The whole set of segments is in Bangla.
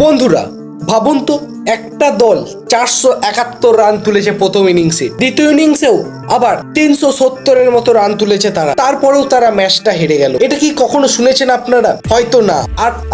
বন্ধুরা ভাবুন তো, একটা দল 471 রান তুলেছে প্রথম ইনিংসে, দ্বিতীয় ইনিংসেও আবার 370-এর মতো রান তুলেছে তারা, তারপরেও তারা ম্যাচটা হেরে গেল। এটা কি কখনো শুনেছেন আপনারা? হয়তো না।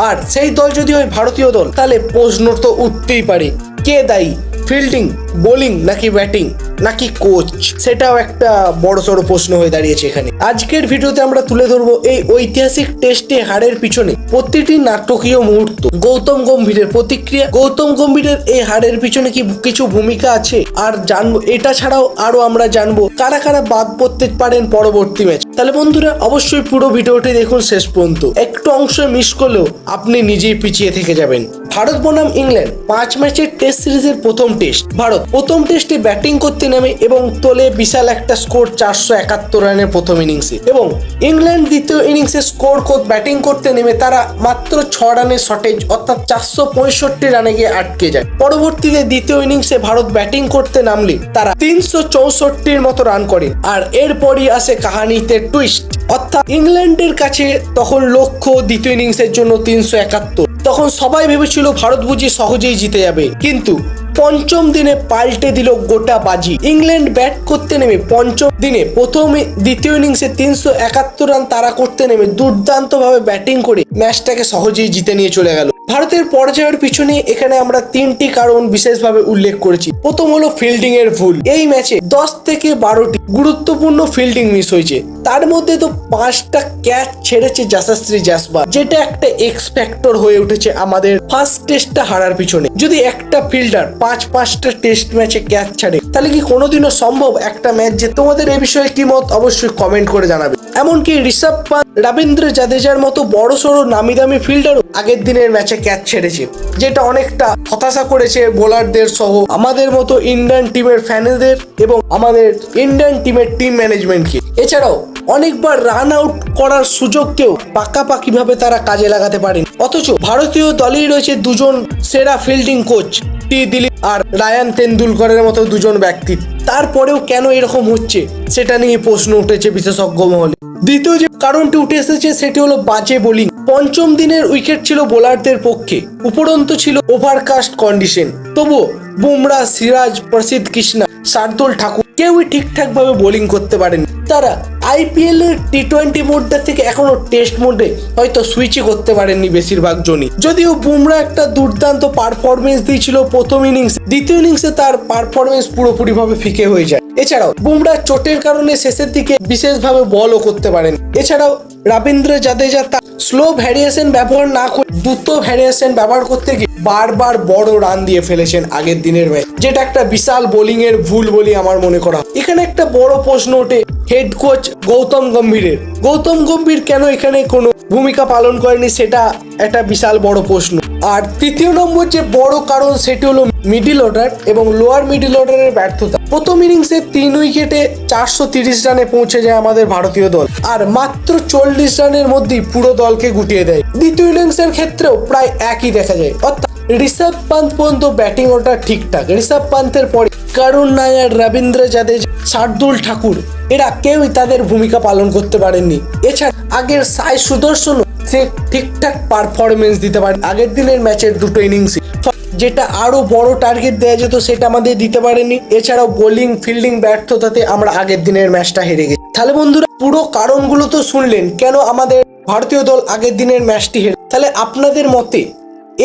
আর সেই দল যদি হয় ভারতীয় দল, তাহলে প্রশ্ন তো উঠতেই পারে, কে দায়ী? ফিল্ডিং, বোলিং নাকি ব্যাটিং নাকি কোচ? সেটাও একটা বড়সড় প্রশ্ন হয়ে দাঁড়িয়েছে এখানে। আজকের ভিডিওতে আমরা তুলে ধরবো এই ঐতিহাসিক টেস্টে হারের পিছনে প্রতিটি নাটকীয় মুহূর্ত, গৌতম গম্ভীরের প্রতিক্রিয়া, গৌতম গম্ভীরের এই হারের পিছনে কি কিছু ভূমিকা আছে, আর জানবো এটা ছাড়াও আরো আমরা জানবো কারা কারা বাদ পড়তে পারেন পরবর্তী ম্যাচ। তাহলে বন্ধুরা অবশ্যই পুরো ভিডিওটি দেখুন শেষ পর্যন্ত। একটু অংশ মিস করলেও আপনি নিজেই পিছিয়ে থেকে যাবেন। ভারত বনাম ইংল্যান্ড 5 ম্যাচের টেস্ট সিরিজের প্রথম টেস্ট। ভারত প্রথম টেস্টে ব্যাটিং করতে নেমে এবং তোলে বিশাল একটা স্কোর 471 রানের প্রথম ইনিংসে, এবং ইংল্যান্ড দ্বিতীয় ইনিংসে স্কোর ব্যাটিং করতে নেমে তারা মাত্র 6 রানের শর্টেজ অর্থাৎ 465 রানে গিয়ে আটকে যায়। পরবর্তীতে দ্বিতীয় ইনিংসে ভারত ব্যাটিং করতে নামলে তারা 364-এর মতো রান করে, আর এরপরই আসে কাহানিতে টুইস্ট, অর্থাৎ ইংল্যান্ডের কাছে তখন লক্ষ্য দ্বিতীয় ইনিংসের জন্য 371। তখন সবাই ভেবেছিল ভারত বুঝি সহজেই জিতে যাবে, কিন্তু পঞ্চম দিনে পাল্টে দিল গোটা বাজি। ইংল্যান্ড ব্যাট করতে নেমে পঞ্চম দিনে দ্বিতীয় ইনিংসে 371 রান তারা করতে নেমে দুর্দান্ত ভাবে ব্যাটিং করে ম্যাচটাকে সহজেই জিতে নিয়ে চলে গেল। ভারতের পরাজয়ের পিছনে এখানে আমরা 3টি কারণ বিশেষভাবে উল্লেখ করেছি। প্রথম হলো ফিল্ডিং এর ভুল। এই ম্যাচে 10 থেকে 12টি গুরুত্বপূর্ণ ফিল্ডিং মিস হয়েছে, তার মধ্যে তো 5টা ক্যাচ ছেড়েছে যশস্বী জয়সওয়াল, যেটা একটা এক্স ফ্যাক্টর হয়ে উঠেছে আমাদের ফার্স্ট টেস্টটা হারার পিছনে। যদি একটা ফিল্ডার 5টা টেস্ট ম্যাচে ক্যাচ ছাড়ে, তাহলে কি কোনোদিনও সম্ভব একটা ম্যাচ যে? তোমাদের এই বিষয়ে কি মত অবশ্যই কমেন্ট করে জানাবে। এমনকি ঋষভ পান্ত, রবীন্দ্র জাদেজার মতো বড় সড়ো নামি দামি ফিল্ডারও আগের দিনের ম্যাচে ক্যাচ ছেড়েছে, যেটা অনেকটা হতাশা করেছে বোলারদের সহ আমাদের মতো ইন্ডিয়ান টিমের ফ্যানেদের এবং আমাদের ইন্ডিয়ান টিমের টিম ম্যানেজমেন্টকে। এছাড়াও অনেকবার রান আউট করার সুযোগকেও পাকাপাকি ভাবে তারা কাজে লাগাতে পারেন। অথচ ভারতীয় দলেই রয়েছে দুজন সেরা ফিল্ডিং কোচ, টি দিলীপ আর রায়ান তেন্ডুলকরের মতো দুজন ব্যক্তি, তারপরেও কেন এরকম হচ্ছে সেটা নিয়ে প্রশ্ন উঠেছে বিশেষজ্ঞ মহলে। দ্বিতীয় যে কারণটি উঠে এসেছে সেটি হলো বাজে বোলিং। পঞ্চম দিনের উইকেট ছিল বোলারদের পক্ষে, উপরন্তু ছিল ওভারকাস্ট কন্ডিশন, তবুও বুমরা, সিরাজ, প্রসিদ্ধ কৃষ্ণা, শার্দুল ঠাকুর কেউই ঠিকঠাক ভাবে বোলিং করতে পারেন। তারা আইপিএল এর টি20 মোডটা থেকে এখনো টেস্ট মোডে হয়তো সুইচই করতে পারেননি বেশিরভাগ জনই। যদিও বুমরা একটা দুর্দান্ত পারফরমেন্স দিয়েছিল প্রথম ইনিংসে, দ্বিতীয় ইনিংসে তার পারফরমেন্স পুরোপুরি ভাবে ফিকে হয়ে যায়। এছাড়াও বুমরা চোটের কারণে শেষের দিকে বিশেষভাবে বলও করতে পারেন। এছাড়াও রবীন্দ্র জাদেজা তার স্লো ভ্যারিয়েশন ব্যবহার না করে দ্রুত ভ্যারিয়েশন ব্যবহার করতে গিয়ে বারবার বড় রান দিয়ে ফেলেছেন আগের দিনের ম্যাচ, যেটা একটা বিশাল বোলিং এর ভুল বলে আমার মনে করা। এখানে একটা বড় প্রশ্ন ওঠে হেড কোচ গৌতম গম্ভীরের। গৌতম গম্ভীর কেন এখানে কোনো ভূমিকা পালন করেনি, সেটা একটা বিশাল বড় প্রশ্ন। আর তৃতীয় নম্বর যে বড় কারণ সেটি হলো মিডিল অর্ডার এবং লোয়ার মিডিল অর্ডারের ব্যর্থতা। প্রথম ইনিংসে 3 উইকেটে 430 রানে পৌঁছে যায় আমাদের ভারতীয় দল, আর মাত্র 40 রানের মধ্যেই পুরো দলকে গুটিয়ে দেয়। দ্বিতীয় ইনিংসের ক্ষেত্রেও প্রায় একই দেখা যায়, অর্থাৎ ঋষভ পান্ত পর্যন্ত ব্যাটিং অর্ডার ঠিকঠাক। ঋষভ পান্তের পরে করুণ নায়ার, রবীন্দ্র জাদেজা, শার্দুল ঠাকুর এরা কেউই তাদের ভূমিকা পালন করতে পারেননি। এছাড়া আগের সাই সুদর্শন সে ঠিকঠাক পারফরমেন্স দিতে পারে আগের দিনের ম্যাচের 2টো ইনিংসে, যেটা আরো বড় টার্গেট দেওয়া যেত সেটা আমাদের দিতে পারেনি। এছাড়াও বোলিং ফিল্ডিং ব্যর্থতাতে আমরা আগের দিনের ম্যাচটা হেরে গেছি। তাহলে বন্ধুরা পুরো কারণগুলো তো শুনলেন কেন আমাদের ভারতীয় দল আগের দিনের ম্যাচটি হেরে। তাহলে আপনাদের মতে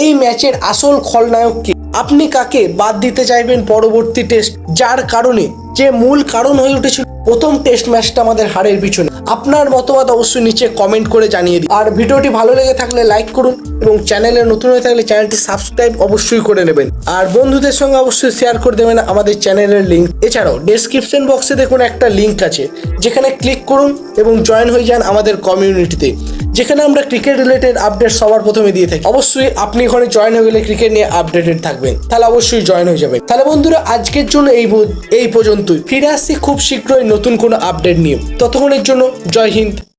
এই ম্যাচের আসল খলনায়ক কে? আপনি কাকে বাদ দিতে চাইবেন পরবর্তী টেস্ট, যার কারণে যে মূল কারণ হয়ে উঠেছিল প্রথম টেস্ট ম্যাচটা আমাদের হারের পিছনে? আপনার মতামত অবশ্যই নিচে কমেন্ট করে জানিয়ে দিন। আর ভিডিওটি ভালো লেগে থাকলে লাইক করুন এবং চ্যানেলে নতুন হয়ে থাকলে চ্যানেলটি সাবস্ক্রাইব অবশ্যই করে নেবেন, আর বন্ধুদের সঙ্গে অবশ্যই শেয়ার করে দেবেন আমাদের চ্যানেলের লিঙ্ক। এছাড়াও ডেসক্রিপশন বক্সে দেখুন একটা লিঙ্ক আছে, যেখানে ক্লিক করুন এবং জয়েন হয়ে যান আমাদের কমিউনিটিতে, যেখানে আমরা ক্রিকেট রিলেটেড আপডেট সবার প্রথমে দিয়ে থাকি। অবশ্যই আপনি এখানে জয়েন হয়ে গেলে ক্রিকেট নিয়ে আপডেটেড থাকবেন, তাহলে অবশ্যই জয়েন হয়ে যাবেন। তাহলে বন্ধুরা আজকের জন্য এই পর্যন্তই। ফিরে আসছি খুব শীঘ্রই নতুন কোনো আপডেট নিয়ে। ততক্ষণের জন্য জয় হিন্দ।